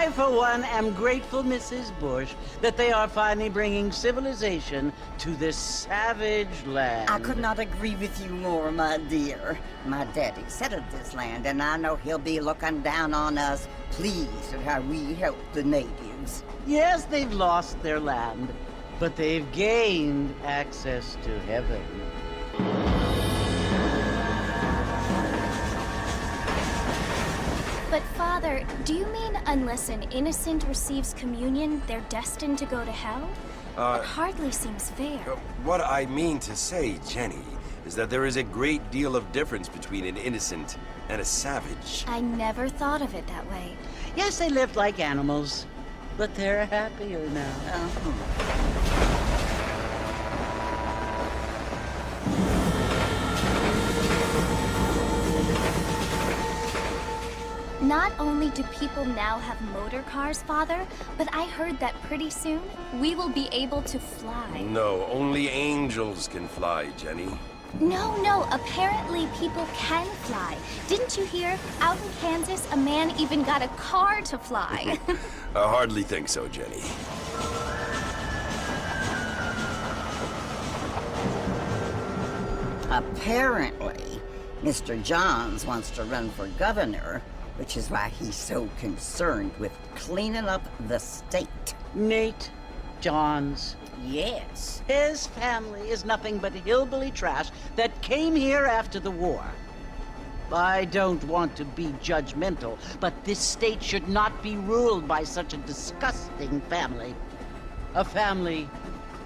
I, for one, am grateful, Mrs. Bush, that they are finally bringing civilization to this savage land. I could not agree with you more, my dear. My daddy settled this land, and I know he'll be looking down on us, pleased at how we help the natives. Yes, they've lost their land, but they've gained access to heaven. But Father, do you mean unless an innocent receives communion, they're destined to go to hell? It hardly seems fair. What I mean to say, Jenny, is that there is a great deal of difference between an innocent and a savage. I never thought of it that way. Yes, they lived like animals, but they're happier now. Not only do people now have motor cars, Father, but I heard that pretty soon we will be able to fly. No, only angels can fly, Jenny. No, apparently people can fly. Didn't you hear? Out in Kansas, a man even got a car to fly. I hardly think so, Jenny. Apparently, Mr. Johns wants to run for governor, which is why he's so concerned with cleaning up the state. Nate Johns. Yes. His family is nothing but hillbilly trash that came here after the war. I don't want to be judgmental, but this state should not be ruled by such a disgusting family. A family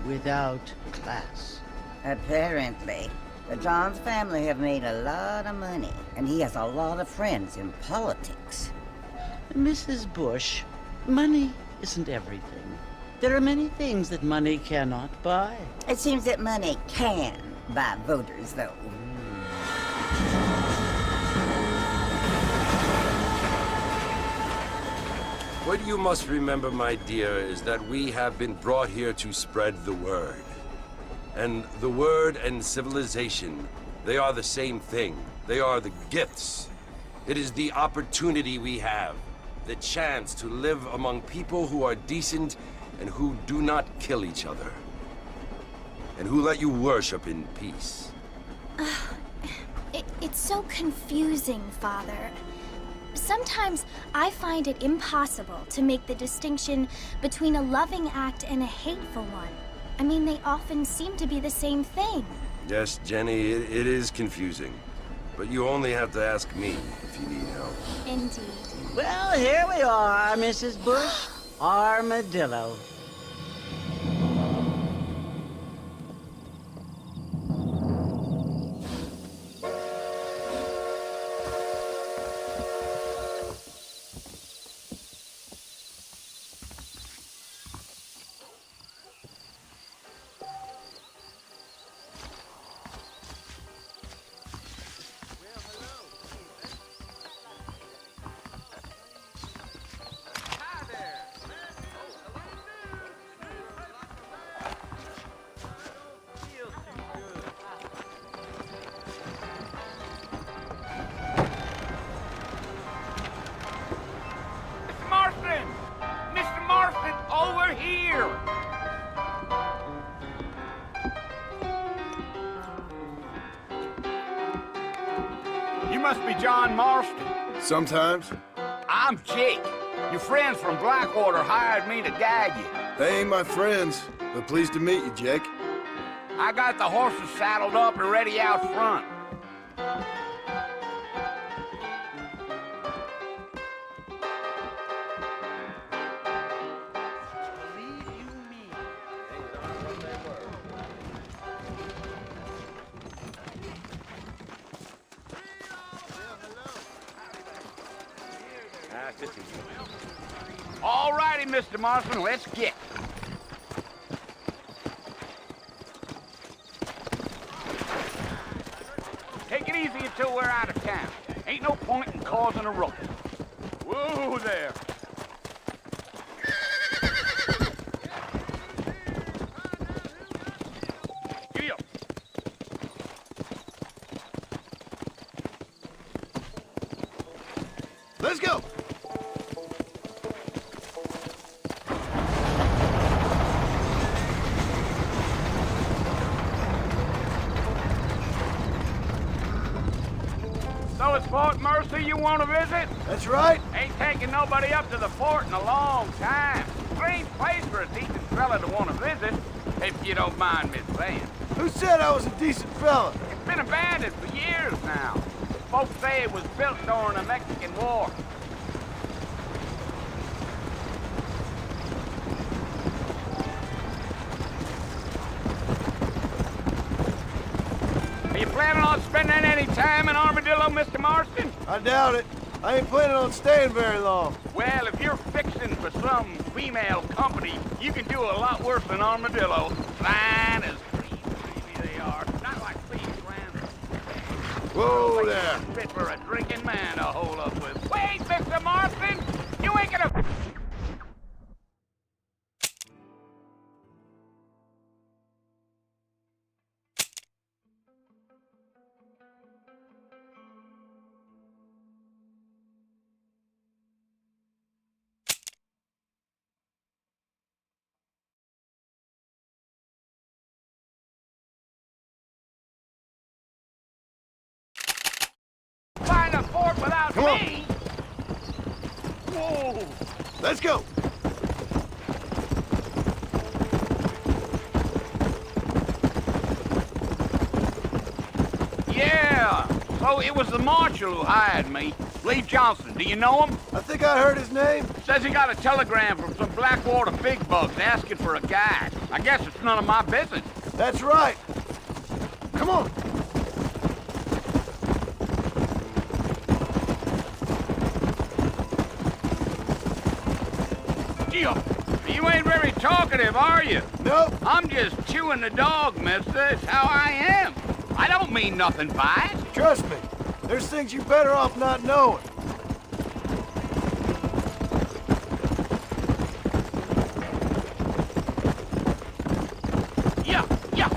without class. Apparently, the Johns family have made a lot of money, and he has a lot of friends in politics. Mrs. Bush, money isn't everything. There are many things that money cannot buy. It seems that money can buy voters, though. What you must remember, my dear, is that we have been brought here to spread the word. And the word and civilization, they are the same thing. They are the gifts. It is the opportunity we have, the chance to live among people who are decent and who do not kill each other, and who let you worship in peace. It's so confusing, Father. Sometimes I find it impossible to make the distinction between a loving act and a hateful one. I mean, they often seem to be the same thing. Yes, Jenny, it is confusing. But you only have to ask me if you need help. Indeed. Well, here we are, Mrs. Bush. Armadillo. You must be John Marston. Sometimes. I'm Jake. Your friends from Blackwater hired me to guide you. They ain't my friends, but pleased to meet you, Jake. I got the horses saddled up and ready out front. All righty, Mr. Marston, let's get. Take it easy until we're out of town. Ain't no point in causing a ruckus. Whoa there. Giddy up. Let's go! Fort Mercy you want to visit? That's right. Ain't taking nobody up to the fort in a long time. Strange place for a decent fella to want to visit, if you don't mind me saying. Who said I was a decent fella? It's been abandoned for years now. Folks say it was built during the Mexican War. Are you planning on spending any time in Armadillo, Mr. Marston? I doubt it. I ain't planning on staying very long. Well, if you're fixing for some female company, you can do a lot worse than Armadillo. Fine as cream, baby, they are. Not like Queensland. Whoa there. Fit for a drinking man to hold up with. Wait, Mr. Marston! You ain't gonna... find a fort without Come on. me? Whoa! Let's go. Yeah! So it was the marshal who hired me. Lee Johnson, do you know him? I think I heard his name. Says he got a telegram from some Blackwater big bugs asking for a guide. I guess it's none of my business. That's right. Come on. Gio, you ain't very talkative, are you? Nope. I'm just chewing the dog, mister. It's how I am. I don't mean nothing by it. Trust me. There's things you're better off not knowing. Yeah, yeah.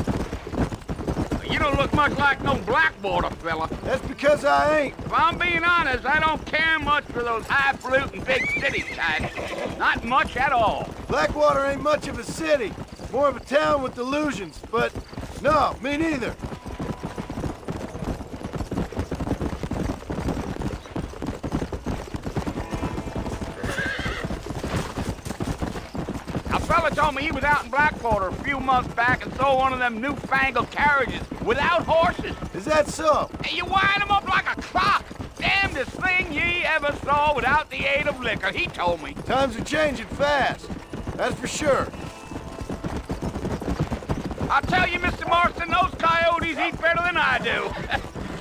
You don't look much like no Blackwater fella. That's because I ain't. If I'm being honest, I don't care much for those highfalutin big city types. Not much at all. Blackwater ain't much of a city. More of a town with delusions, but no, me neither. A fella told me he was out in Blackwater a few months back and saw one of them newfangled carriages without horses. Is that so? And you wind 'em up like a clock. Damnedest thing ye ever saw without the aid of liquor, he told me. Times are changing fast. That's for sure. I'll tell you, Mr. Marston, those coyotes eat better than I do.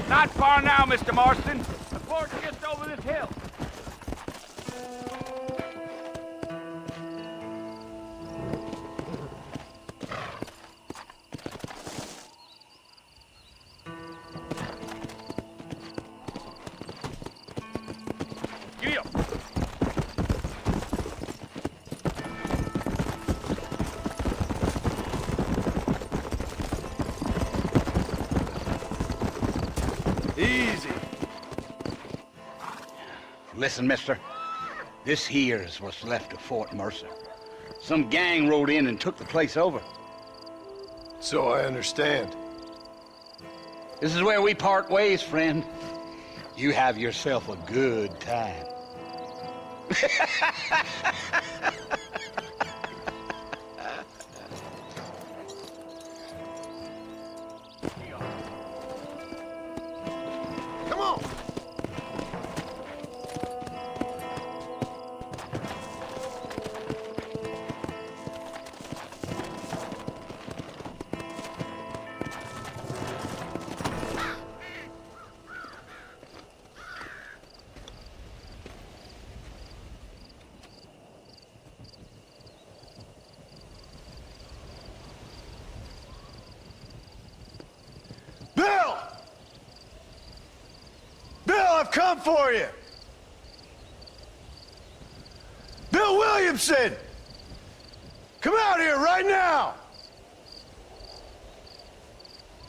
Not far now, Mr. Marston. The fort's just over this hill. Yeah. Easy. Listen, mister. This here's what's left of Fort Mercer. Some gang rode in and took the place over. So I understand. This is where we part ways, friend. You have yourself a good time. Come on. Bill! Bill, I've come for you! Bill Williamson! Come out here right now!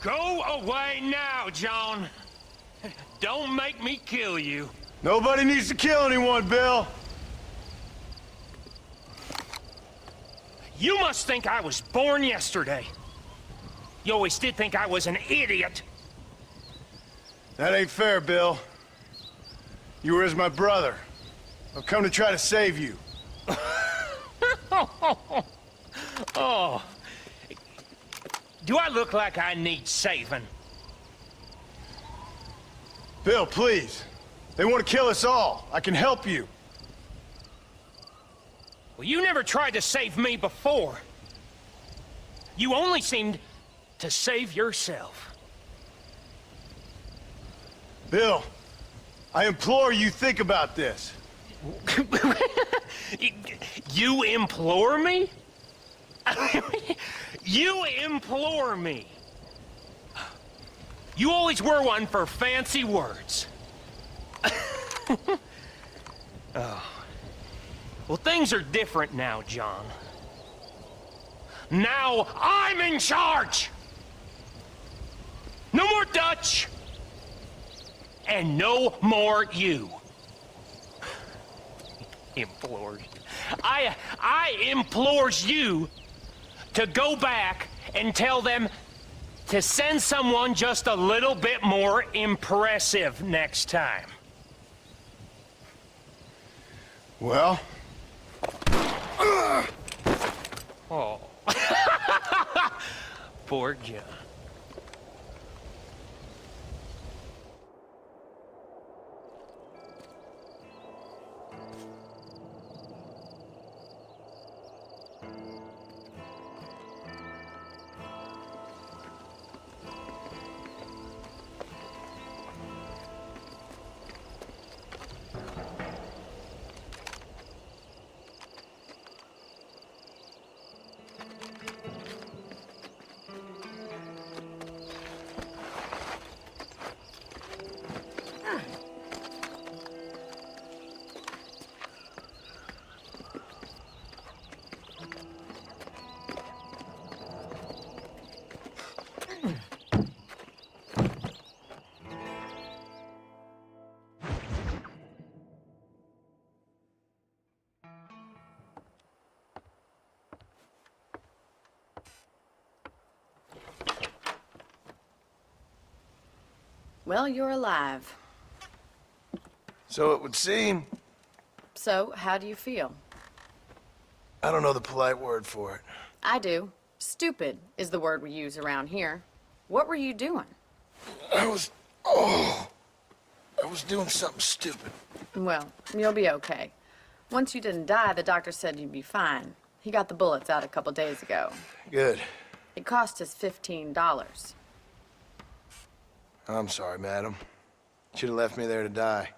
Go away now, John. Don't make me kill you. Nobody needs to kill anyone, Bill. You must think I was born yesterday. You always did think I was an idiot. That ain't fair, Bill. You were as my brother. I've come to try to save you. Oh. Do I look like I need saving? Bill, please. They want to kill us all. I can help you. Well, you never tried to save me before. You only seemed to save yourself. Bill, I implore you think about this. You implore me? You implore me? You always were one for fancy words. Oh. Well, things are different now, John. Now I'm in charge! No more Dutch! And no more you. Implored. I implores you to go back and tell them to send someone just a little bit more impressive next time. Well? Oh. Poor John. Well, you're alive. So it would seem. So, how do you feel? I don't know the polite word for it. I do. Stupid is the word we use around here. What were you doing? I was doing something stupid. Well, you'll be okay. Once you didn't die, the doctor said you'd be fine. He got the bullets out a couple days ago. Good. It cost us $15. I'm sorry, madam. Should have left me there to die.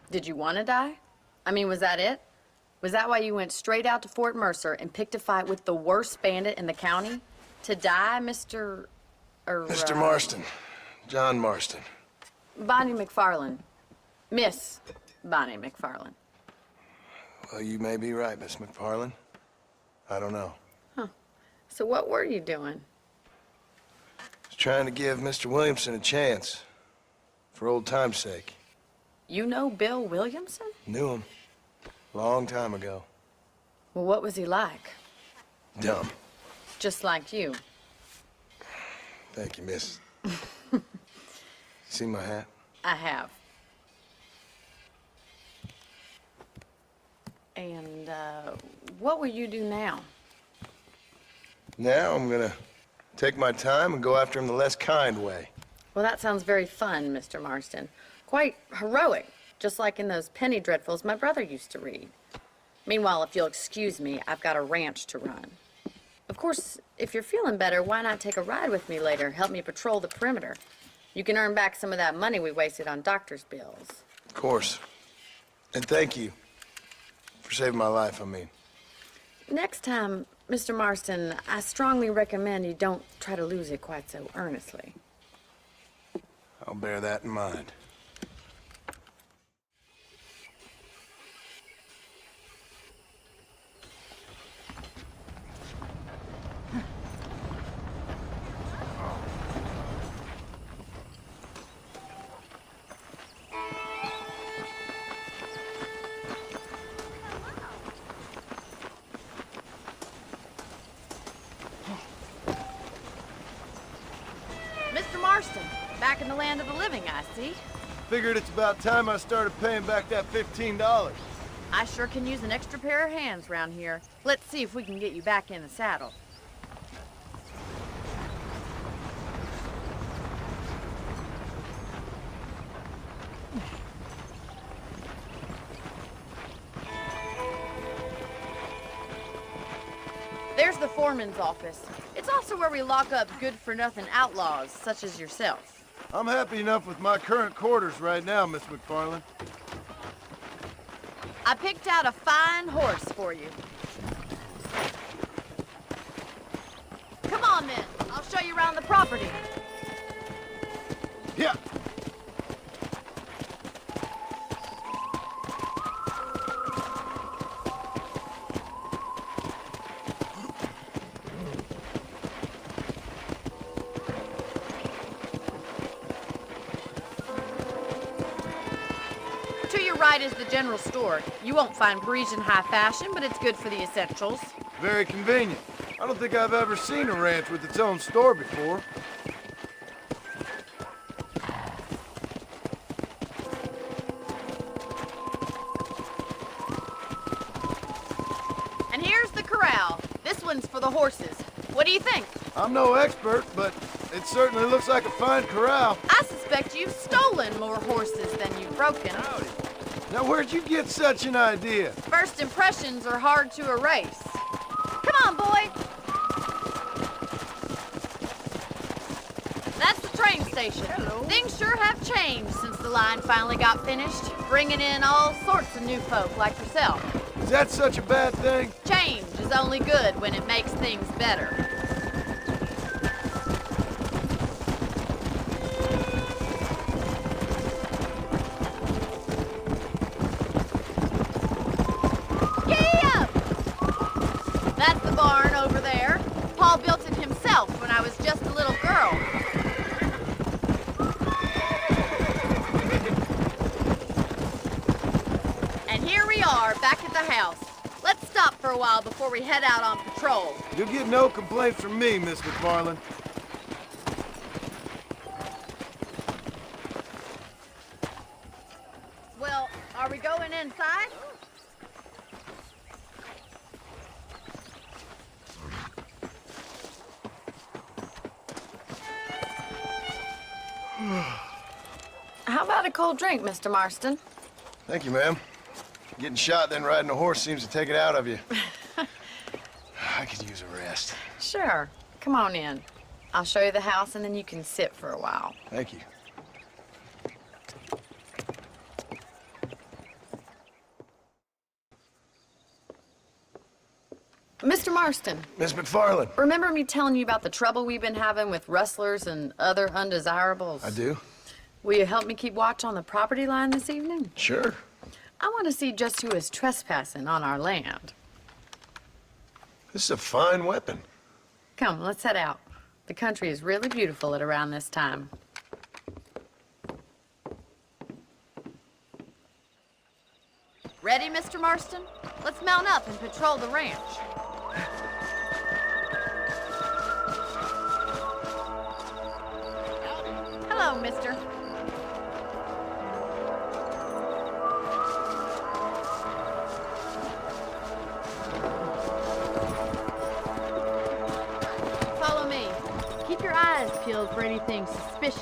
Did you want to die? I mean, was that it? Was that why you went straight out to Fort Mercer and picked a fight with the worst bandit in the county? To die, Mr. Mr. Marston. John Marston. Bonnie McFarland. Miss Bonnie McFarland. Well, you may be right, Miss McFarland. I don't know. So what were you doing? Was trying to give Mr. Williamson a chance. For old time's sake. You know Bill Williamson? Knew him. Long time ago. Well, what was he like? Dumb. Just like you. Thank you, miss. See my hat? I have. And, what will you do now? Now I'm gonna take my time and go after him the less kind way. Well, that sounds very fun, Mr. Marston. Quite heroic, just like in those penny dreadfuls my brother used to read. Meanwhile, if you'll excuse me, I've got a ranch to run. Of course, if you're feeling better, why not take a ride with me later? Help me patrol the perimeter. You can earn back some of that money we wasted on doctor's bills. Of course. And thank you for saving my life, I mean. Next time, Mr. Marston, I strongly recommend you don't try to lose it quite so earnestly. I'll bear that in mind. Mr. Marston, back in the land of the living, I see. Figured it's about time I started paying back that $15. I sure can use an extra pair of hands around here. Let's see if we can get you back in the saddle. There's the foreman's office. It's also where we lock up good-for-nothing outlaws, such as yourself. I'm happy enough with my current quarters right now, Miss McFarland. I picked out a fine horse for you. Come on, then. I'll show you around the property. Yeah. To your right is the general store. You won't find Parisian high fashion, but it's good for the essentials. Very convenient. I don't think I've ever seen a ranch with its own store before. And here's the corral. This one's for the horses. What do you think? I'm no expert, but it certainly looks like a fine corral. I suspect you've stolen more horses than you've broken. Now, where'd you get such an idea? First impressions are hard to erase. Come on, boy. That's the train station. Hello. Things sure have changed since the line finally got finished, bringing in all sorts of new folk like yourself. Is that such a bad thing? Change is only good when it makes things better. That's the barn over there. Paul built it himself when I was just a little girl. And here we are, back at the house. Let's stop for a while before we head out on patrol. You'll get no complaints from me, Miss McFarland. Well, are we going inside? How about a cold drink, Mr. Marston? Thank you, ma'am. Getting shot, then riding a horse seems to take it out of you. I could use a rest. Sure. Come on in. I'll show you the house, and then you can sit for a while. Thank you. Mr. Marston, Miss McFarland. remember me telling you about the trouble we've been having with rustlers and other undesirables? I do? Will you help me keep watch on the property line this evening? Sure. I want to see just who is trespassing on our land. This is a fine weapon. Come, let's head out. The country is really beautiful at around this time. Ready, Mr. Marston? Let's mount up and patrol the ranch. Hello, mister. Follow me. Keep your eyes peeled for anything suspicious.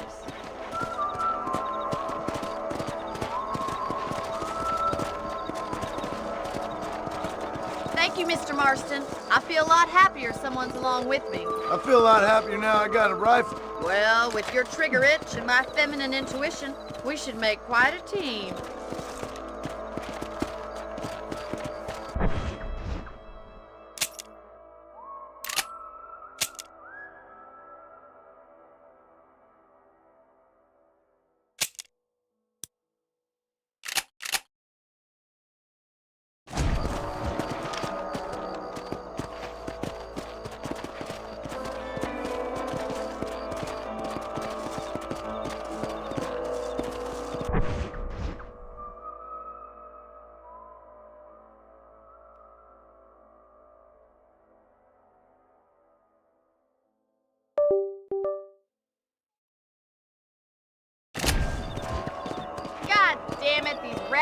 Thank you, Mr. Marston. I feel a lot happier someone's along with me. I feel a lot happier now I got a rifle. Well, with your trigger itch and my feminine intuition, we should make quite a team.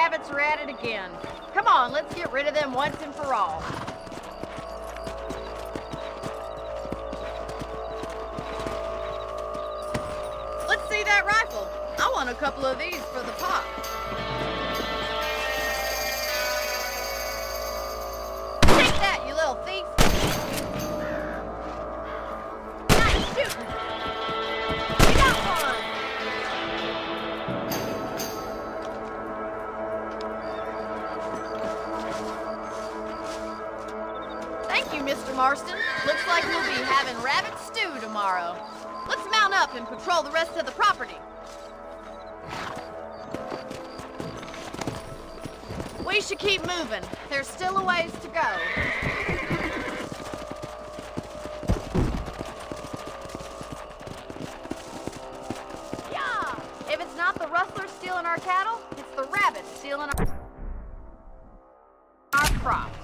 rabbits are at it again. Come on, let's get rid of them once and for all. Let's see that rifle. I want a couple of these for the pop. Take that, you little thief. Nice shooting. You got one. Thank you, Mr. Marston. Looks like we'll be having rabbit stew tomorrow. Let's mount up and patrol the rest of the property. We should keep moving. There's still a ways to go. Yeah! If it's not the rustlers stealing our cattle, it's the rabbits stealing our crops.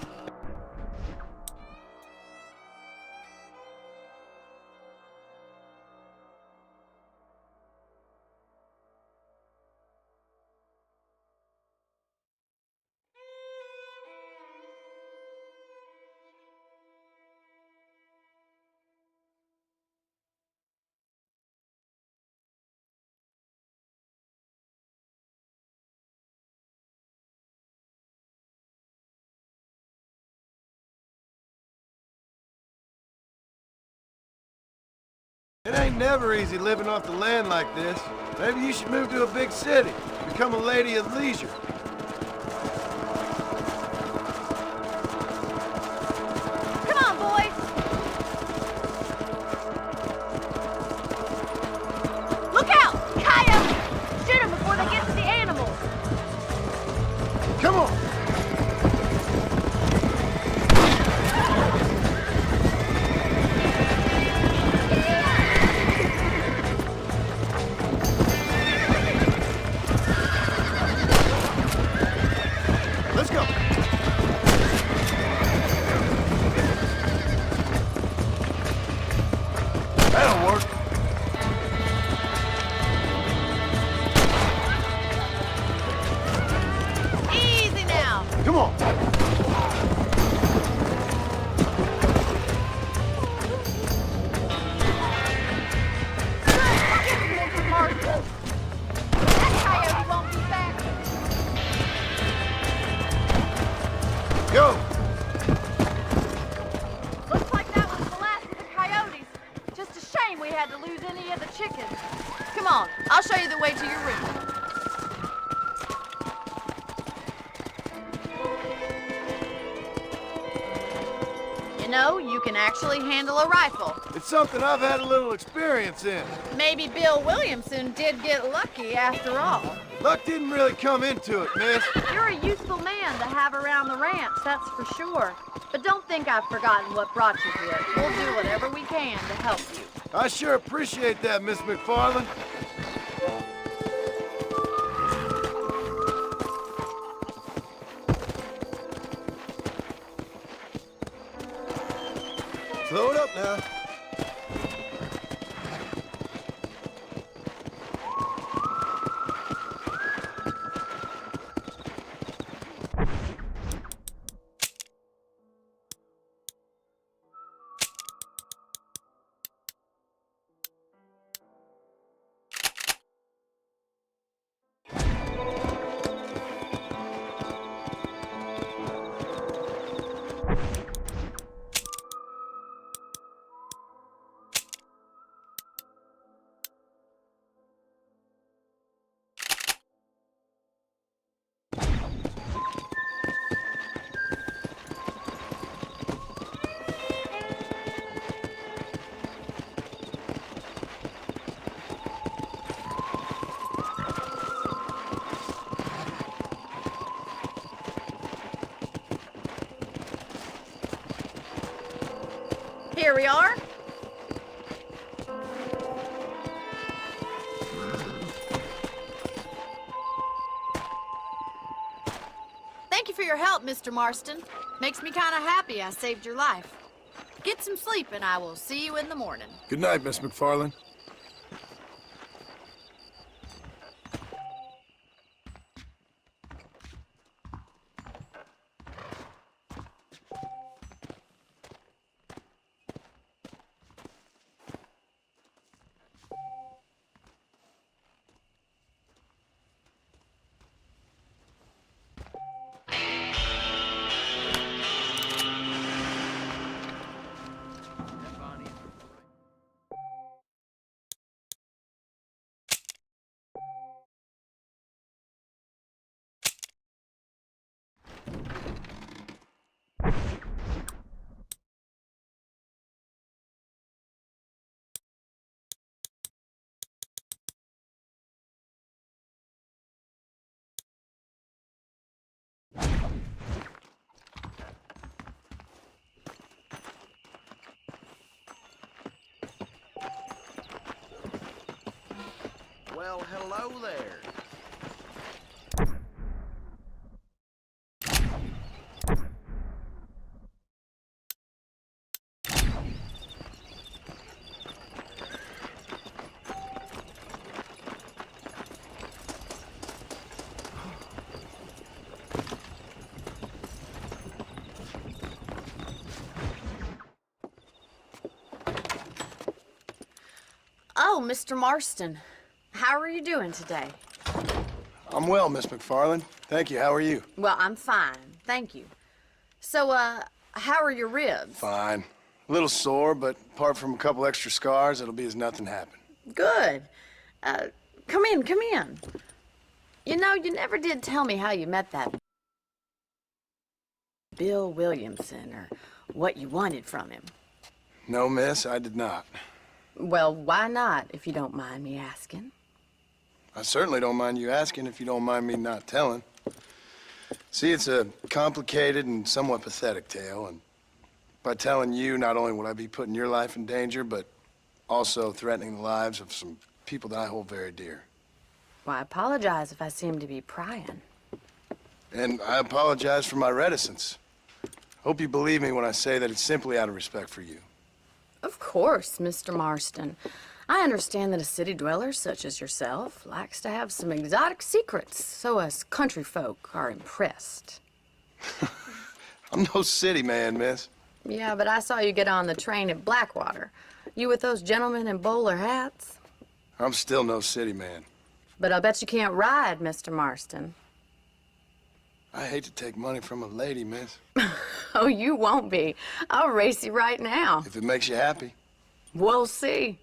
It ain't never easy living off the land like this. Maybe you should move to a big city, become a lady of leisure. Come on, boys! Look out! Coyotes! Shoot them before they get to the animals! Come on! Let's go! That'll work. Easy now! Come on! Mr. Marston. That coyote won't be back. Go! Looks like that was the last of the coyotes. Just a shame we had to lose any of the chickens. Come on, I'll show you the way to your room. You know, you can actually handle a rifle. It's something I've had a little experience in. Maybe Bill Williamson did get lucky after all. Luck didn't really come into it, miss. You're a useful man to have around the ranch, that's for sure. But don't think I've forgotten what brought you here. We'll do whatever we can to help you. I sure appreciate that, Miss McFarland. Slow it up now. Here we are. Thank you for your help, Mr. Marston. Makes me kind of happy I saved your life. Get some sleep and I will see you in the morning. Good night, Miss McFarland. Well, hello there. Oh, Mr. Marston. How are you doing today? I'm well, Miss McFarland. Thank you. How are you? Well, I'm fine. Thank you. So, how are your ribs? Fine. A little sore, but apart from a couple extra scars, it'll be as nothing happened. Good. Come in, come in. You know, you never did tell me how you met that Bill Williamson or what you wanted from him. No, miss, I did not. Well, why not, if you don't mind me asking? I certainly don't mind you asking if you don't mind me not telling. See, it's a complicated and somewhat pathetic tale, and by telling you, not only would I be putting your life in danger, but also threatening the lives of some people that I hold very dear. Well, I apologize if I seem to be prying. And I apologize for my reticence. Hope you believe me when I say that it's simply out of respect for you. Of course, Mr. Marston. I understand that a city dweller such as yourself likes to have some exotic secrets, so us country folk are impressed. I'm no city man, miss. Yeah, but I saw you get on the train at Blackwater. You with those gentlemen in bowler hats? I'm still no city man. But I'll bet you can't ride, Mr. Marston. I hate to take money from a lady, miss. Oh, you won't be. I'll race you right now. If it makes you happy. We'll see.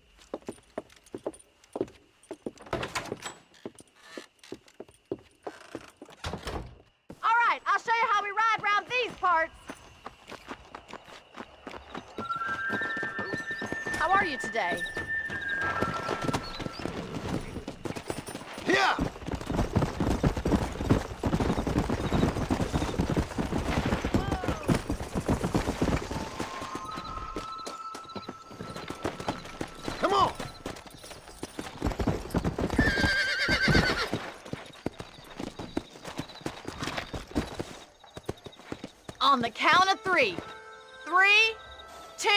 All right, I'll show you how we ride around these parts. How are you today? Yeah! Come on! On the count of 3. 3, 2,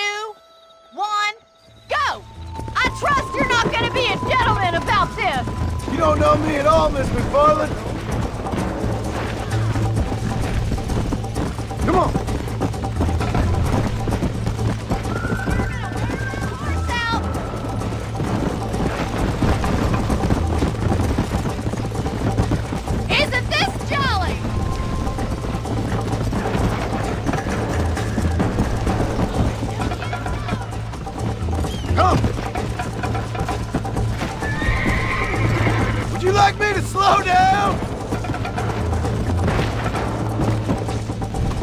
1, go! I trust you're not gonna be a gentleman about this! You don't know me at all, Miss McFarland. Come on! Horse out! Isn't this jolly? Come! Would you like me to slow down?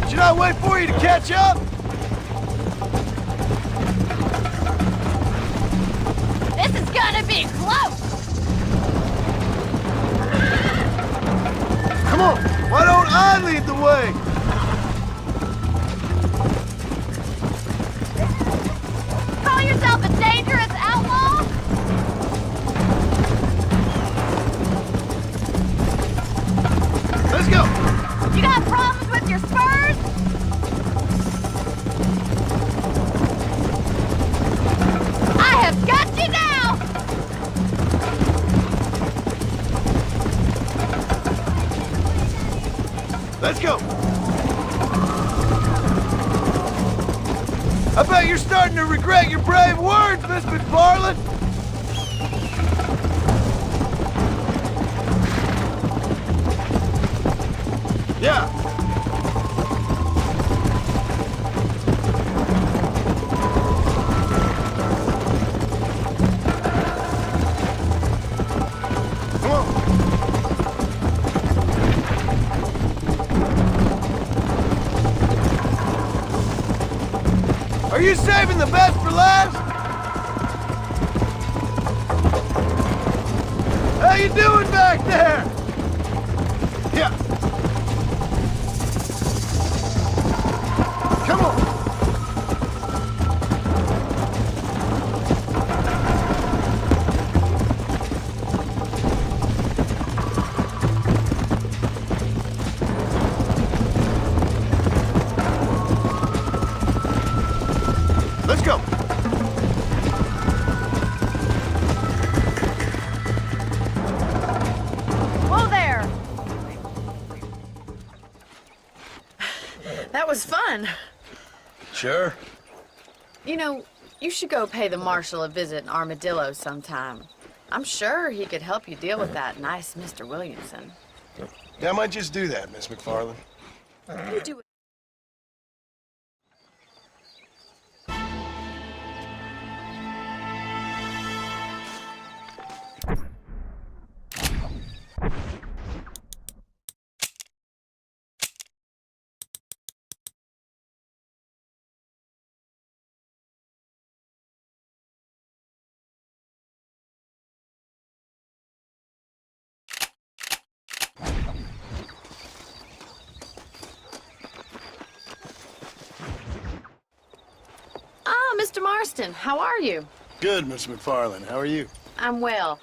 Should I wait for you to catch up? This is gonna be close! Come on! Why don't I lead the way? Call yourself a dangerous outlaw? Let's go! You got problems with your spurs? I have got you now! Let's go! I bet you're starting to regret your brave words, Miss McFarland! Yeah! Come on! Are you saving the best for last? How you doing back there? Yeah. Come on. Sure. You know, you should go pay the marshal a visit in Armadillo sometime. I'm sure he could help you deal with that nice Mr. Williamson. Yeah, I might just do that, Miss McFarland. You do it. Mr. Marston, how are you? Good, Miss McFarland. How are you? I'm well.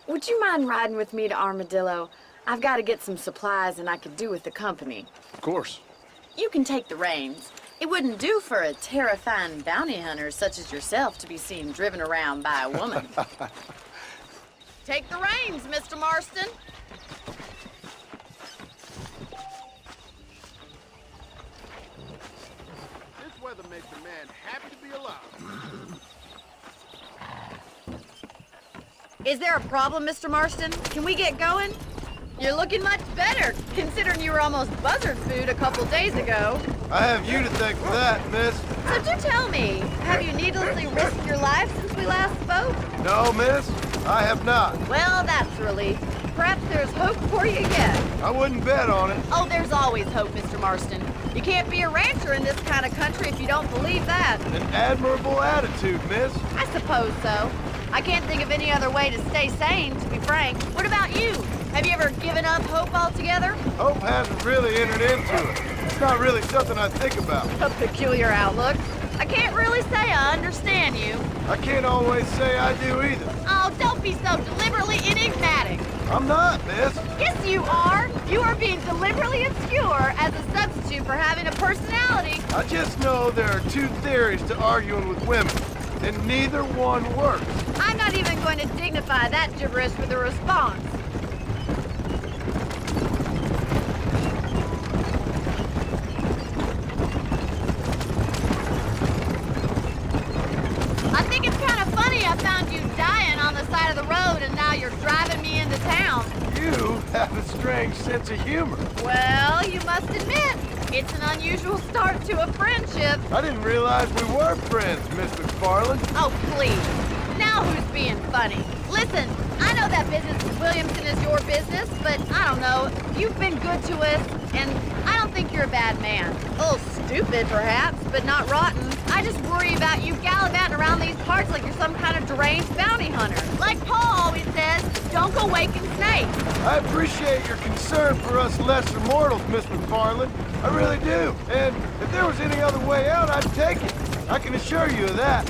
Would you mind riding with me to Armadillo? I've got to get some supplies and I could do with the company. Of course. You can take the reins. It wouldn't do for a terrifying bounty hunter such as yourself to be seen driven around by a woman. Take the reins, Mr. Marston. This weather makes a man happy to be alive. Is there a problem, Mr. Marston? Can we get going? You're looking much better, considering you were almost buzzard food a couple days ago. I have you to thank for that, miss. So do tell me, have you needlessly risked your life since we last spoke? No, miss, I have not. Well, that's a relief. Perhaps there's hope for you yet. I wouldn't bet on it. Oh, there's always hope, Mr. Marston. You can't be a rancher in this kind of country if you don't believe that. An admirable attitude, miss. I suppose so. I can't think of any other way to stay sane, to be frank. What about you? Have you ever given up hope altogether? Hope hasn't really entered into it. It's not really something I think about. A peculiar outlook. I can't really say I understand you. I can't always say I do either. Oh, don't be so deliberately enigmatic. I'm not, miss. Yes, you are. You are being deliberately obscure as a substitute for having a personality. I just know there are two theories to arguing with women, and neither one works. I'm not even going to dignify that gibberish with a response. I think it's kind of funny I found you dying on the side of the road and now you're driving me into town. You have a strange sense of humor. Well, you must admit, it's an unusual start to a friendship. I didn't realize we were friends, Miss McFarland. Oh, please. Now who's being funny? Listen, I know that business with Williamson is your business, but I don't know. You've been good to us, and I don't think you're a bad man. A little stupid, perhaps, but not rotten. I just worry about you gallivanting around these parts like you're some kind of deranged bounty hunter. Like Paul always says, don't go waking snakes. I appreciate your concern for us lesser mortals, Miss McFarland. I really do. And if there was any other way out, I'd take it. I can assure you of that.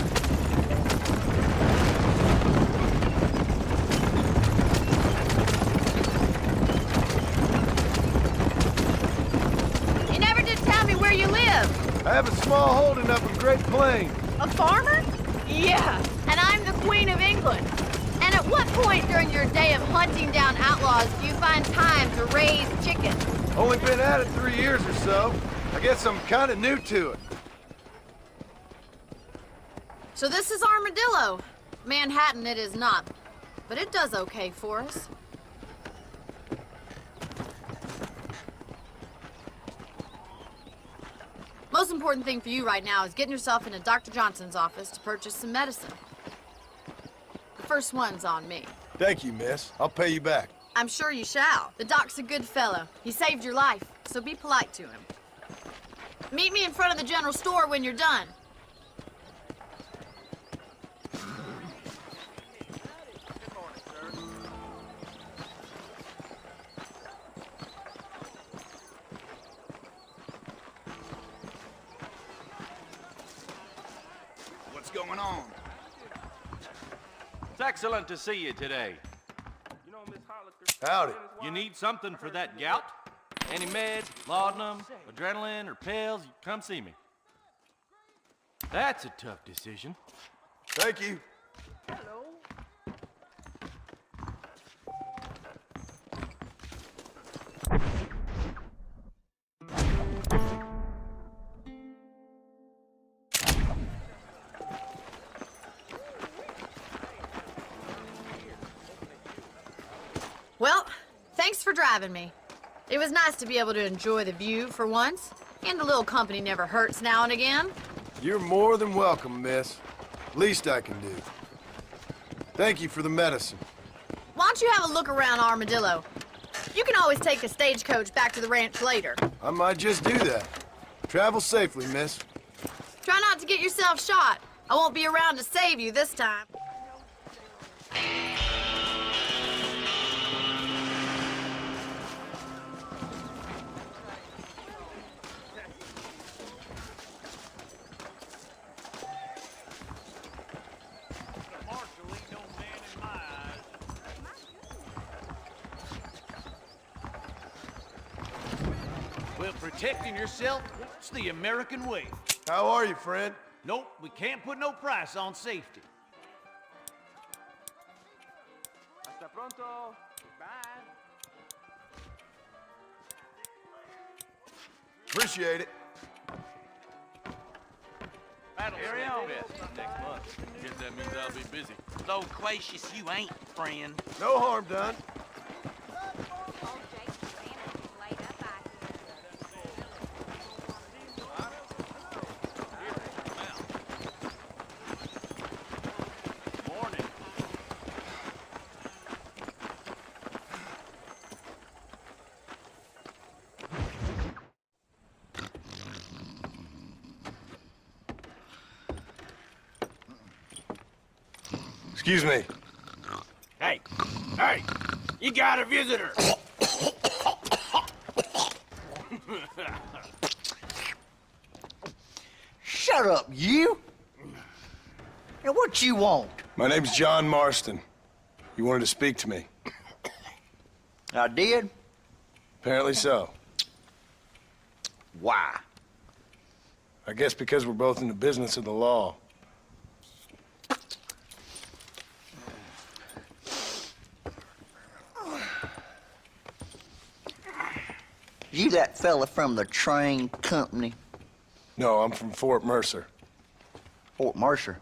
You never did tell me where you live. I have a small holding up in Great Plains. A farmer? Yeah, and I'm the Queen of England. And at what point during your day of hunting down outlaws do you find time to raise chickens? Only been at it 3 years or so. I guess I'm kind of new to it. So this is Armadillo. Manhattan it is not, but it does okay for us. Most important thing for you right now is getting yourself into Dr. Johnson's office to purchase some medicine. The first one's on me. Thank you, miss. I'll pay you back. I'm sure you shall. The doc's a good fellow. He saved your life, so be polite to him. Meet me in front of the general store when you're done. What's going on? It's excellent to see you today. Howdy. You need something for that gout? Any meds, laudanum, adrenaline, or pills, you come see me. That's a tough decision. Thank you. for driving me. It was nice to be able to enjoy the view for once, and a little company never hurts now and again. You're more than welcome, miss. Least I can do. Thank you for the medicine. Why don't you have a look around Armadillo? You can always take a stagecoach back to the ranch later. I might just do that. Travel safely, miss. Try not to get yourself shot. I won't be around to save you this time. Well, protecting yourself, it's the American way. How are you, friend? Nope, we can't put no price on safety. Hasta pronto. Bye. Appreciate it. Carry on. Next month. Guess that means I'll be busy. Loquacious you ain't, friend. No harm done. Morning. Excuse me. Hey, hey, you got a visitor. Shut up, you! Now, what you want? My name's John Marston. You wanted to speak to me. I did? Apparently so. Why? I guess because we're both in the business of the law. You that fella from the train company? No, I'm from Fort Mercer. Fort Mercer?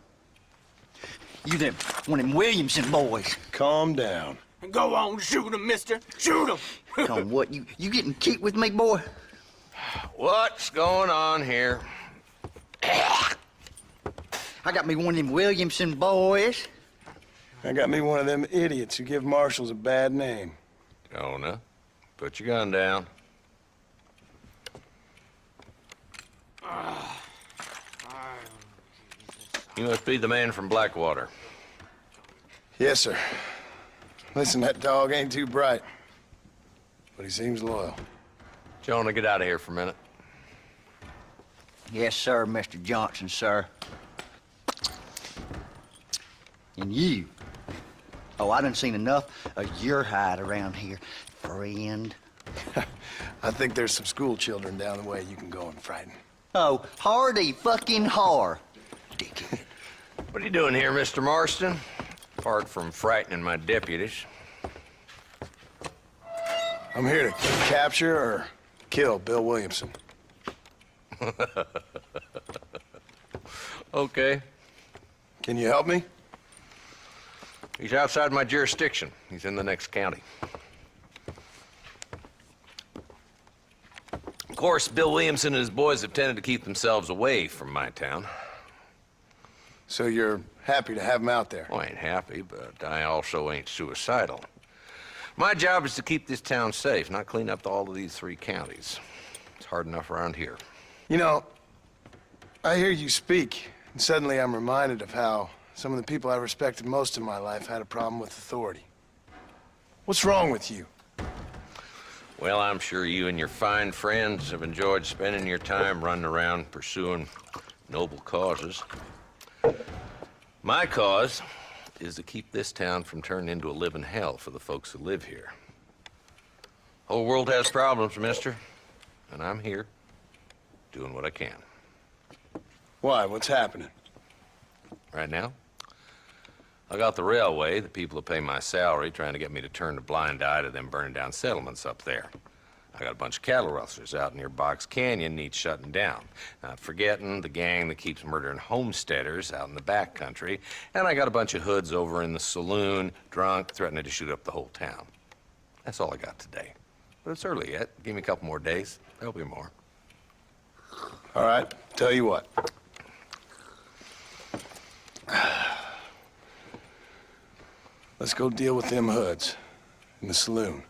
You them, one of them Williamson boys. Calm down. Go on, shoot him, mister. Shoot him. Come on, what, you getting cute with me, boy? What's going on here? I got me one of them Williamson boys. I got me one of them idiots who give marshals a bad name. Jonah, put your gun down. You must be the man from Blackwater. Yes, sir. Listen, that dog ain't too bright, but he seems loyal. Jonah, get out of here for a minute. Yes, sir, Mr. Johnson, sir. And you. Oh, I done seen enough of your hide around here, friend. I think there's some school children down the way you can go and frighten. Oh, hardy fucking har. Dickhead. What are you doing here, Mr. Marston? Apart from frightening my deputies. I'm here to capture or kill Bill Williamson. Okay. Can you help me? He's outside my jurisdiction. He's in the next county. Of course, Bill Williamson and his boys have tended to keep themselves away from my town. So you're happy to have him out there? Well, I ain't happy, but I also ain't suicidal. My job is to keep this town safe, not clean up all of these 3 counties. It's hard enough around here. You know, I hear you speak, and suddenly I'm reminded of how some of the people I respected most in my life had a problem with authority. What's wrong with you? Well, I'm sure you and your fine friends have enjoyed spending your time running around pursuing noble causes. My cause is to keep this town from turning into a living hell for the folks who live here. Whole world has problems, mister, and I'm here doing what I can. Why? What's happening? Right now, I got the railway, the people who pay my salary, trying to get me to turn a blind eye to them burning down settlements up there. I got a bunch of cattle rustlers out near Box Canyon needs shutting down. Not forgetting the gang that keeps murdering homesteaders out in the back country. And I got a bunch of hoods over in the saloon, drunk, threatening to shoot up the whole town. That's all I got today. But it's early yet. Give me a couple more days. There'll be more. All right, tell you what. Let's go deal with them hoods in the saloon.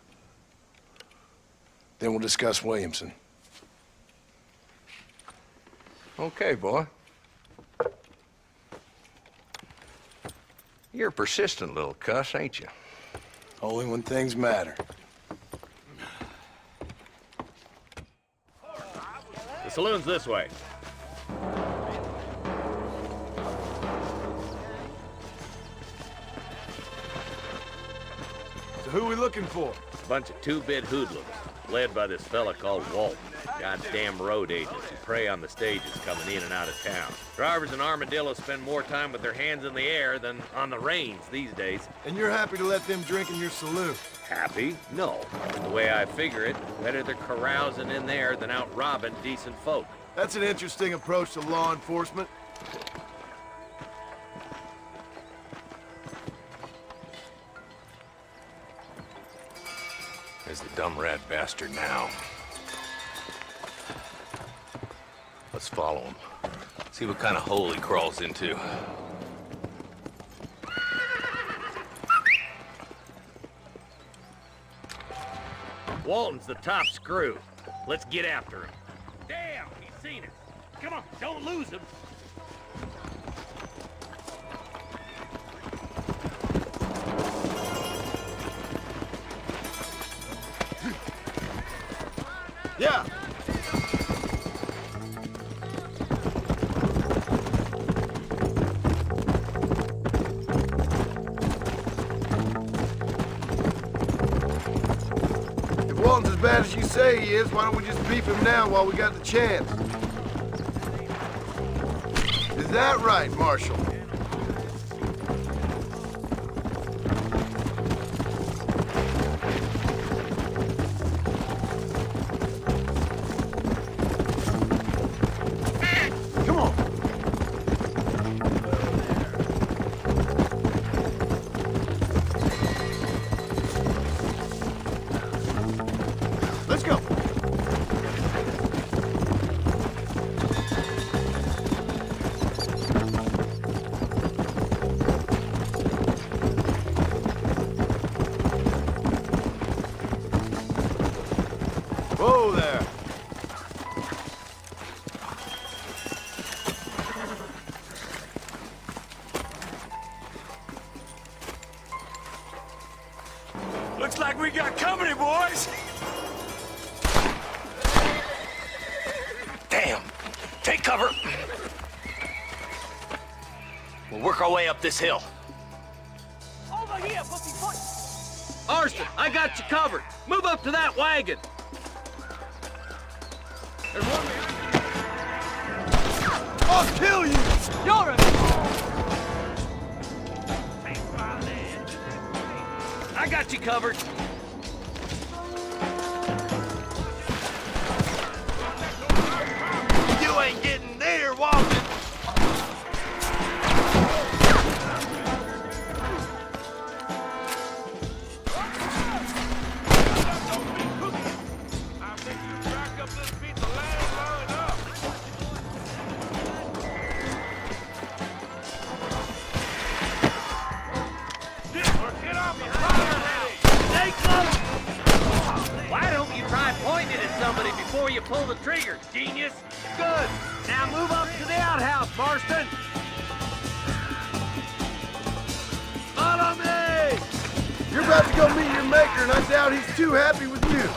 Then we'll discuss Williamson. Okay, boy. You're a persistent little cuss, ain't you? Only when things matter. The saloon's this way. So who we looking for? Bunch of two-bit hoodlums, led by this fella called Walton. Goddamn road agents who prey on the stages coming in and out of town. Drivers in Armadillo spend more time with their hands in the air than on the reins these days. And you're happy to let them drink in your saloon? Happy? No. The way I figure it, better they're carousing in there than out robbing decent folk. That's an interesting approach to law enforcement. There's the dumb rat bastard now. Let's follow him. See what kind of hole he crawls into. Walton's the top screw. Let's get after him. Damn, he's seen us. Come on, don't lose him. Yeah. If Walton's as bad as you say he is, why don't we just beef him now while we got the chance? Is that right, Marshal? Come on. Let's go. Whoa there. Looks like we got company, boys. Damn! Take cover! We'll work our way up this hill. Over here, pussy. Marston, I got you covered. Move up to that wagon. There's one there. I'll kill you! You're a... I got you covered. You ain't getting near Walton. Why don't you try pointing it at somebody before you pull the trigger, genius? Good. Now move up to the outhouse, Marston. Follow me! You're about to go meet your maker, and I doubt he's too happy with you.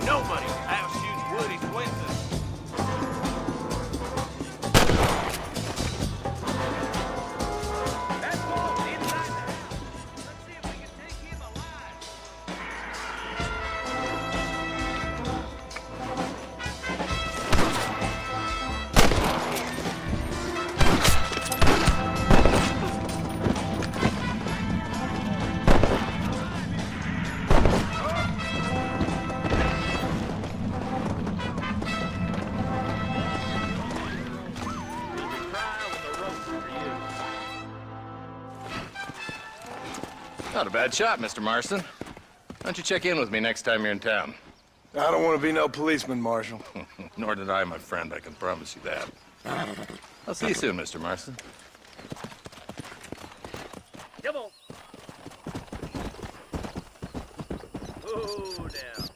Nobody outshoots Woody Swinson. That's all inside the house. Let's see if we can take him alive. Not a bad shot, Mr. Marston. Why don't you check in with me next time you're in town? I don't want to be no policeman, Marshal. Nor did I, my friend. I can promise you that. I'll see you soon, Mr. Marston. Come on. Oh, down.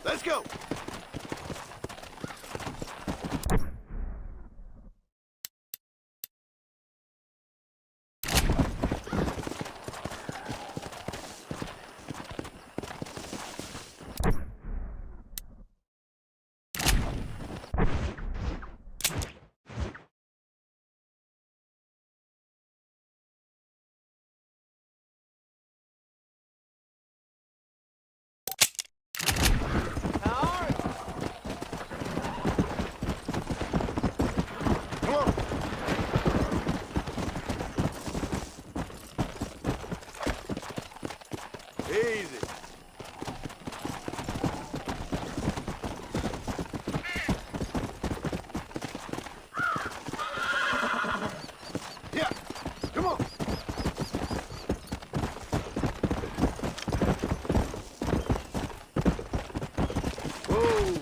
Let's go. Easy. Yeah, come on. Whoa.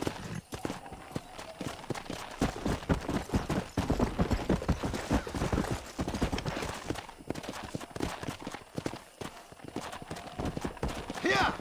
Yeah.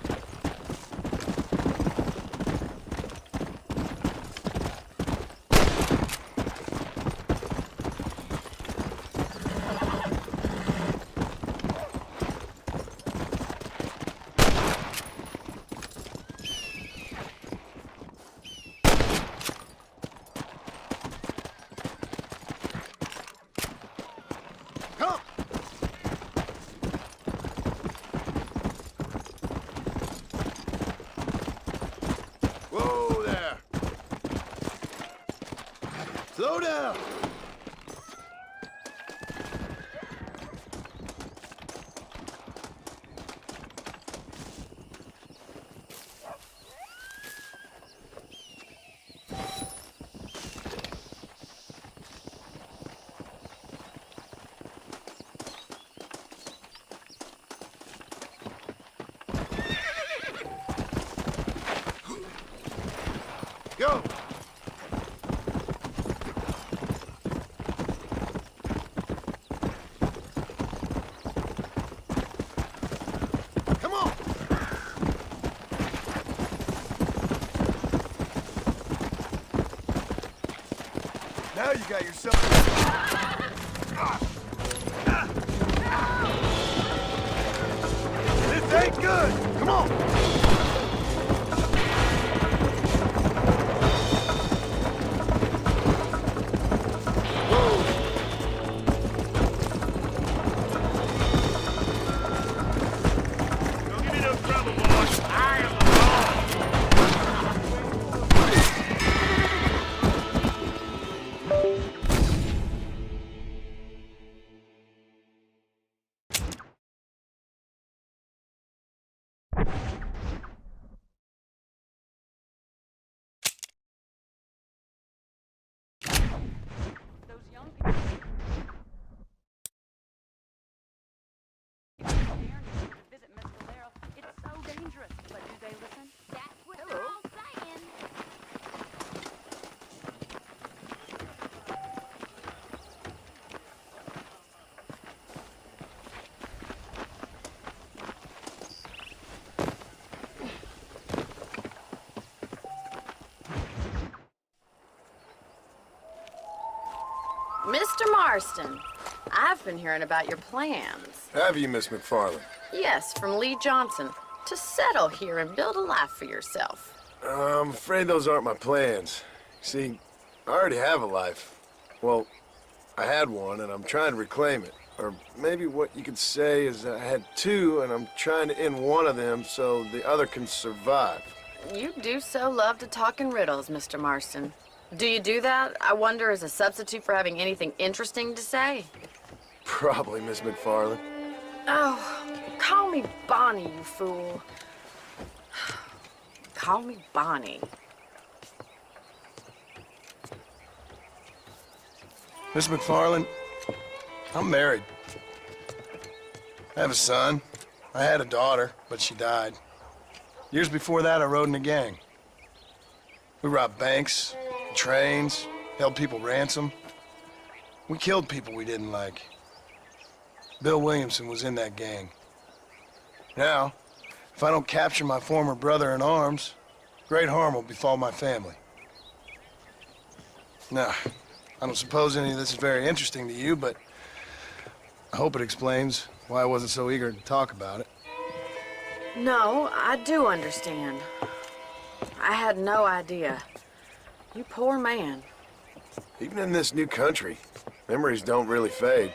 Come. Whoa there. Slow down. Go. Come on. Now you got yourself. This ain't good. Come on. Don't give me no trouble, boss. I am the law. Mr. Marston, I've been hearing about your plans. Have you, Miss McFarland? Yes, from Lee Johnson. To settle here and build a life for yourself. I'm afraid those aren't my plans. See, I already have a life. Well, I had one, and I'm trying to reclaim it. Or maybe what you could say is I had two, and I'm trying to end one of them so the other can survive. You do so love to talk in riddles, Mr. Marston. Do you do that, I wonder, as a substitute for having anything interesting to say? Probably, Miss McFarland. Oh, call me Bonnie, you fool. Call me Bonnie. Miss McFarland, I'm married. I have a son. I had a daughter, but she died. Years before that, I rode in a gang. We robbed banks, trains, held people ransom. We killed people we didn't like. Bill Williamson was in that gang. Now, if I don't capture my former brother in arms, great harm will befall my family. Now, I don't suppose any of this is very interesting to you, but I hope it explains why I wasn't so eager to talk about it. No, I do understand. I had no idea. You poor man. Even in this new country, memories don't really fade.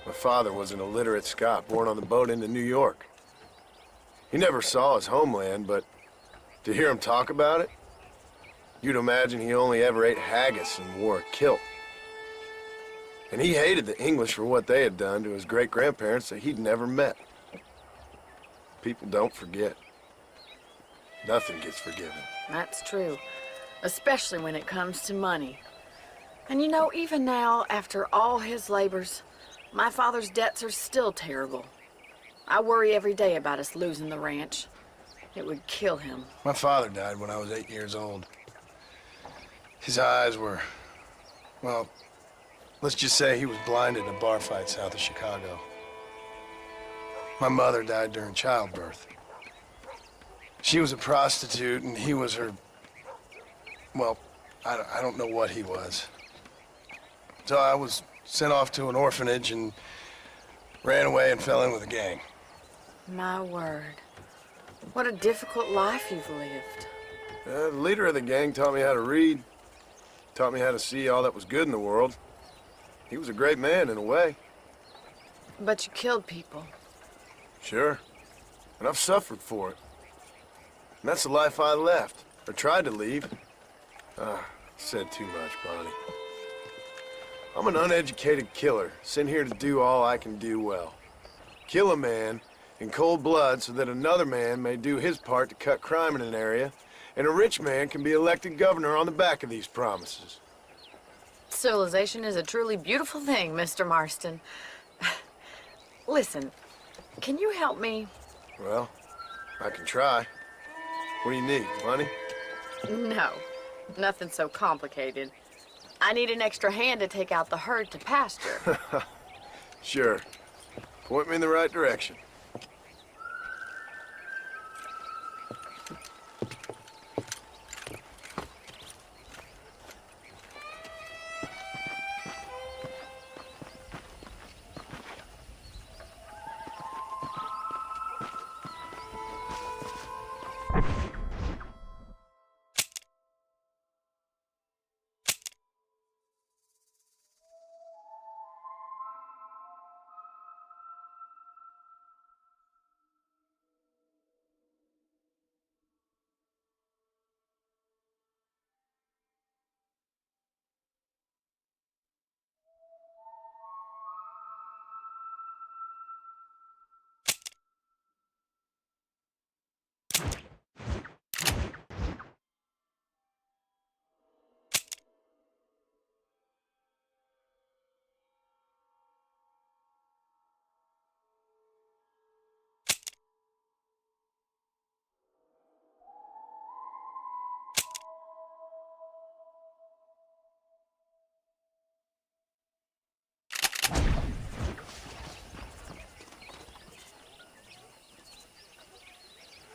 My father was an illiterate Scot born on the boat into New York. He never saw his homeland, but to hear him talk about it, you'd imagine he only ever ate haggis and wore a kilt. And he hated the English for what they had done to his great-grandparents that he'd never met. People don't forget. Nothing gets forgiven. That's true. Especially when it comes to money. And you know, even now, after all his labors, my father's debts are still terrible. I worry every day about us losing the ranch. It would kill him. My father died when I was 8 years old. His eyes were, well, let's just say he was blinded in a bar fight south of Chicago. My mother died during childbirth. She was a prostitute, and he was her, well, I don't know what he was. So I was sent off to an orphanage and ran away and fell in with a gang. My word. What a difficult life you've lived. The leader of the gang taught me how to read, taught me how to see all that was good in the world. He was a great man in a way. But you killed people. Sure. And I've suffered for it. And that's the life I left, or tried to leave. Said too much, Bonnie. I'm an uneducated killer, sent here to do all I can do well. Kill a man in cold blood so that another man may do his part to cut crime in an area, and a rich man can be elected governor on the back of these promises. Civilization is a truly beautiful thing, Mr. Marston. Listen, can you help me? Well, I can try. What do you need, money? No, nothing so complicated. I need an extra hand to take out the herd to pasture. Sure. Point me in the right direction.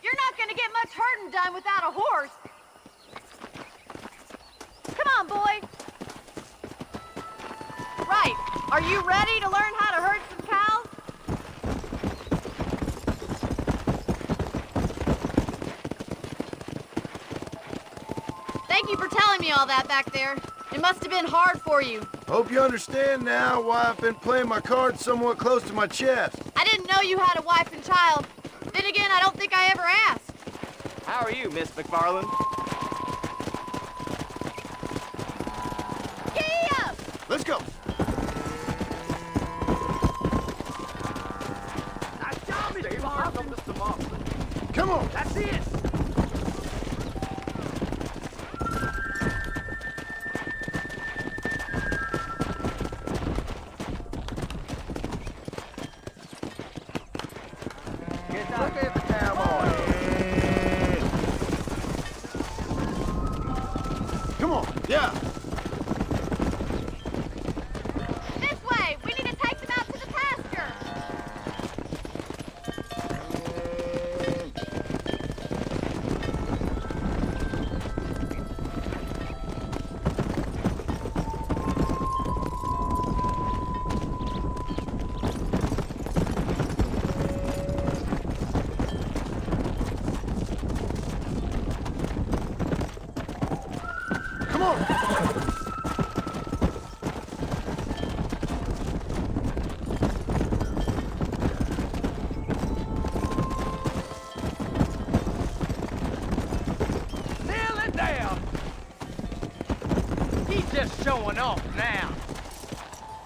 You're not gonna get much herding done without a horse. Come on, boy. Are you ready to learn how to herd some cows? Thank you for telling me all that back there. It must have been hard for you. Hope you understand now why I've been playing my cards somewhat close to my chest. I didn't know you had a wife and child. Then again, I don't think I ever asked. How are you, Miss McFarland? Giddy up! Let's go. Nice job, Mr. Marston. Mr. Marston. Come on. That's it. Look at the cowboy. Come on. Yeah. This way! We need to take them out to the pasture! Come on. Nail it down. He's just showing off now.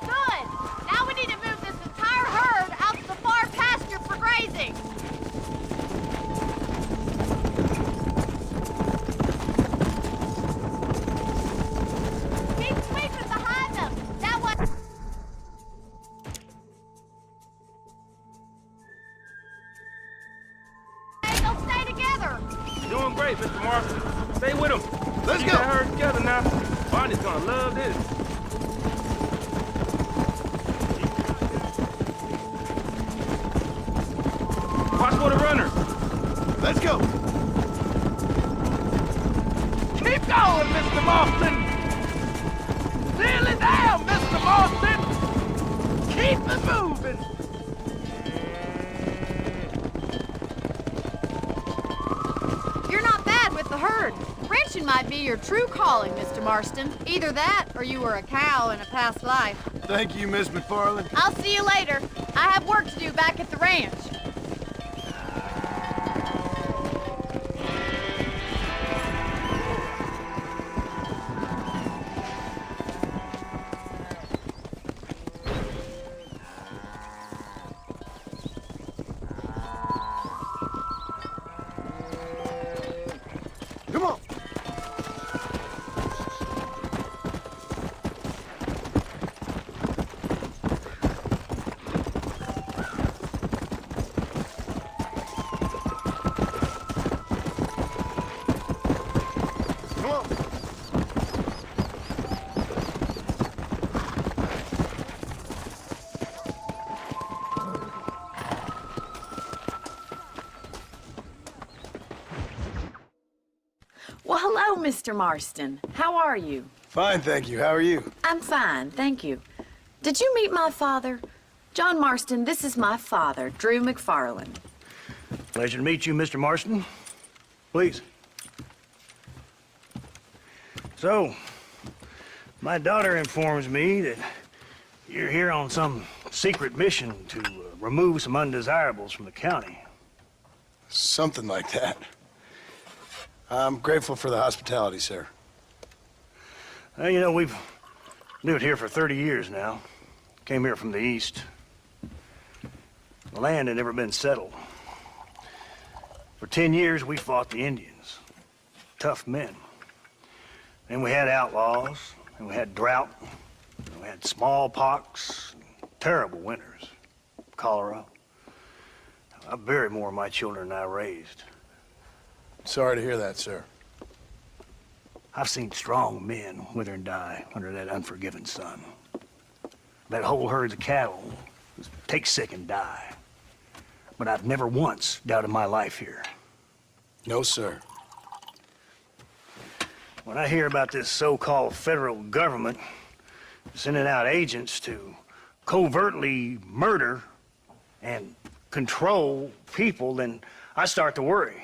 Good! Now we need to move this entire herd out to the far pasture for grazing. Keep sweeping behind them. That way. They'll stay together. Doing great, Mr. Marston. Stay with him. Let's Keep go. that herd together now. Barney's gonna love this. Watch for the runner. Let's go. Keep going, Mr. Marston. Nail it down, Mr. Marston. Keep it moving. You're not bad with the herd. Ranching might be your true calling, Mr. Marston. Either that, or you were a cow in a past life. Thank you, Miss McFarland. I'll see you later. I have work to do back at the ranch. Come on. Come on. Well, hello, Mr. Marston. How are you? Fine, thank you. How are you? I'm fine, thank you. Did you meet my father? John Marston, this is my father, Drew McFarland. Pleasure to meet you, Mr. Marston. Please. So, my daughter informs me that you're here on some secret mission to remove some undesirables from the county. Something like that. I'm grateful for the hospitality, sir. Well, you know, we've lived here for 30 years now. Came here from the east. The land had never been settled. For 10 years, we fought the Indians. Tough men. Then we had outlaws, and we had drought, and we had smallpox, terrible winters, cholera. I buried more of my children than I raised. Sorry to hear that, sir. I've seen strong men wither and die under that unforgiving sun. That whole herds of cattle take sick and die. But I've never once doubted my life here. No, sir. When I hear about this so-called federal government sending out agents to covertly murder and control people, then I start to worry.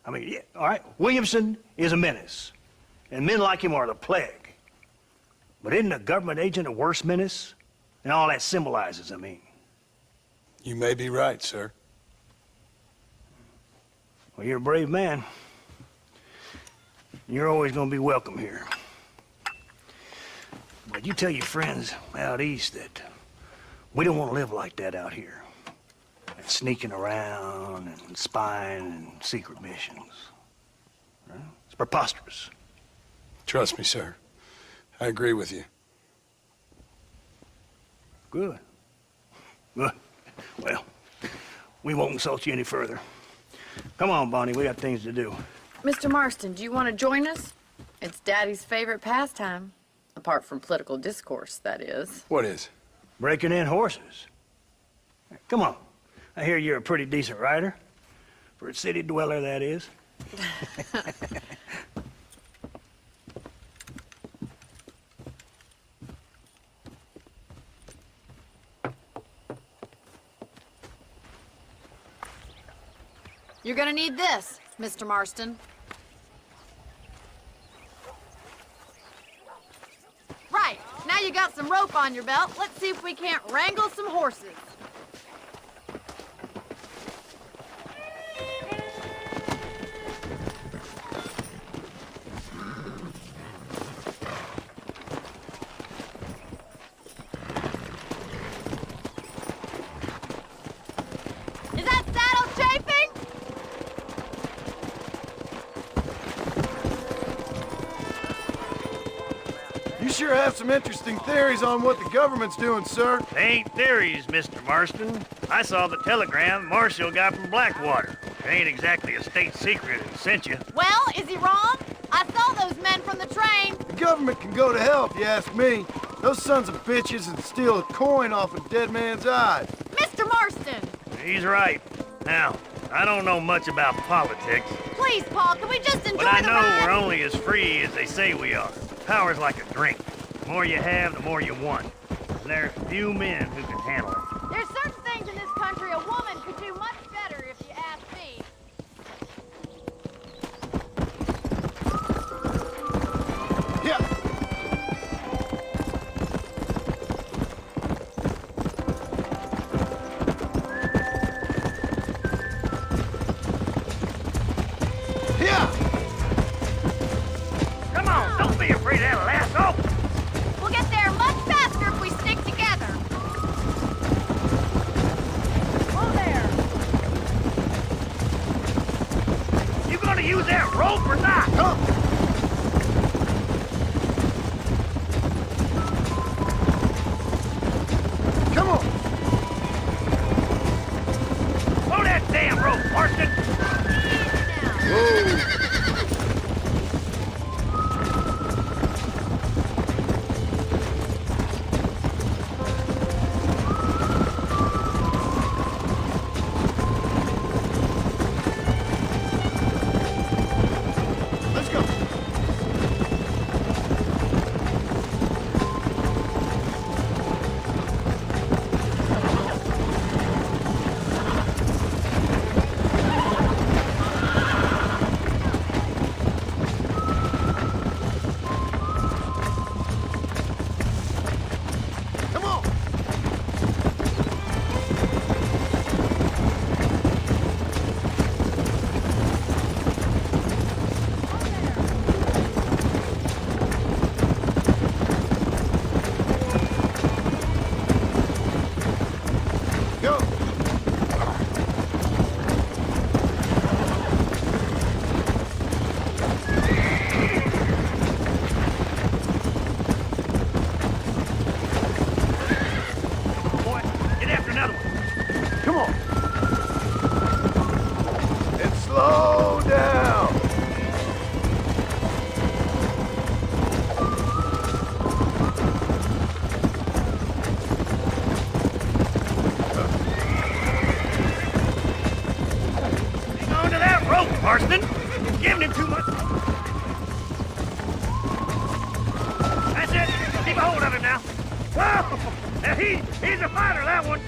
I mean, yeah, all right, Williamson is a menace, and men like him are the plague. But isn't a government agent a worse menace? And all that symbolizes, I mean. You may be right, sir. Well, you're a brave man. You're always gonna be welcome here. But you tell your friends out east that we don't want to live like that out here. And sneaking around and spying and secret missions. Right? It's preposterous. Trust me, sir. I agree with you. Good. Good. Well, we won't insult you any further. Come on, Bonnie, we got things to do. Mr. Marston, do you want to join us? It's Daddy's favorite pastime. Apart from political discourse, that is. What is? Breaking in horses. Come on. I hear you're a pretty decent rider. For a city dweller, that is. You're gonna need this, Mr. Marston. Right, now you got some rope on your belt, let's see if we can't wrangle some horses. Is that saddle chafing? You sure have some interesting theories on what the government's doing, sir. They ain't theories, Mr. Marston. I saw the telegram Marshall got from Blackwater. It ain't exactly a state secret it sent you. Well, is he wrong? I saw those men from the train. The government can go to hell if you ask me. Those sons of bitches would steal a coin off a dead man's eyes. Mr. Marston! He's right. Now, I don't know much about politics, Please, Paul, can we just enjoy but I the know ride? we're only as free as they say we are. Power's like a drink. The more you have, the more you want. And there's few men who can handle it. There's certain things in this country a woman could do much better if you ask me. Yeah. Yeah. Come on, don't be afraid of that lasso. We'll get there much faster if we stick together. Oh, there. You gonna use that rope or not? Come. Come on. Pull that damn rope, Marston. Whoa. Let's go. Come on. Go. Boy, get after another one. Come on. And slow down. Hang on to that rope, Marston. You're giving him too much. That's it. Keep a hold of him now. Whoa! He's a fighter, that one.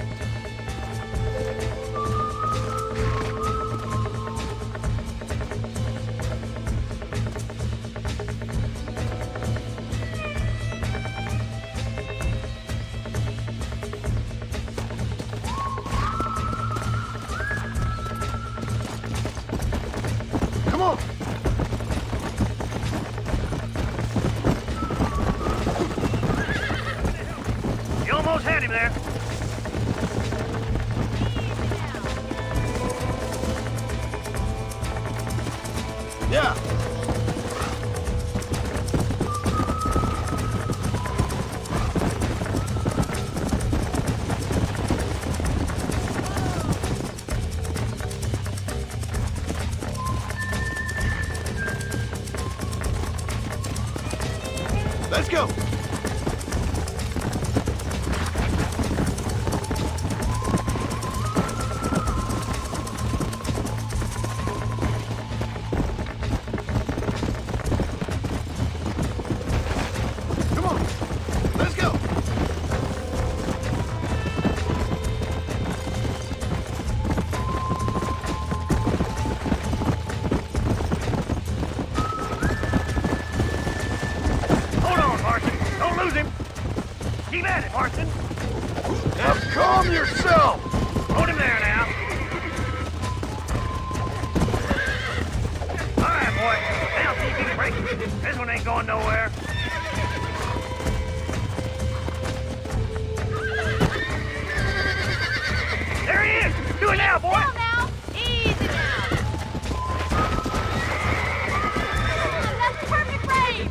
Come on. You almost had him there. Yeah. Let's go. Come on. Let's go. Hold on, Marston. Don't lose him. Keep at it, Marston. Now calm yourself. Hold him there now. All right, boy. Now see if you can break it. This one ain't going nowhere. There he is. Do it now, boy. Still now. Easy now. That's perfect range.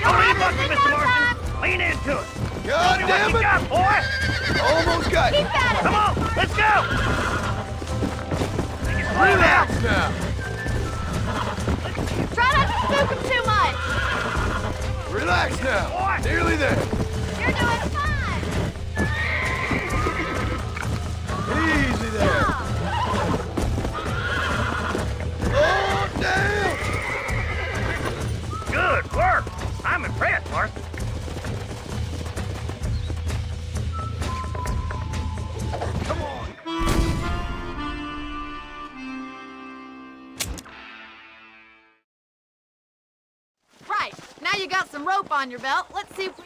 Don't lean bucket, Mr. Marston. Lean into it. God What damn you it. got, boy? Almost got you. Keep at it. Come on, let's go. Relax now. Try not to spook him too much. Relax now. Boy. Nearly there. You're doing fine. Easy there. Oh, damn. Good work. I'm impressed, Marston. Come on. Right. Now you got some rope on your belt. Let's see if we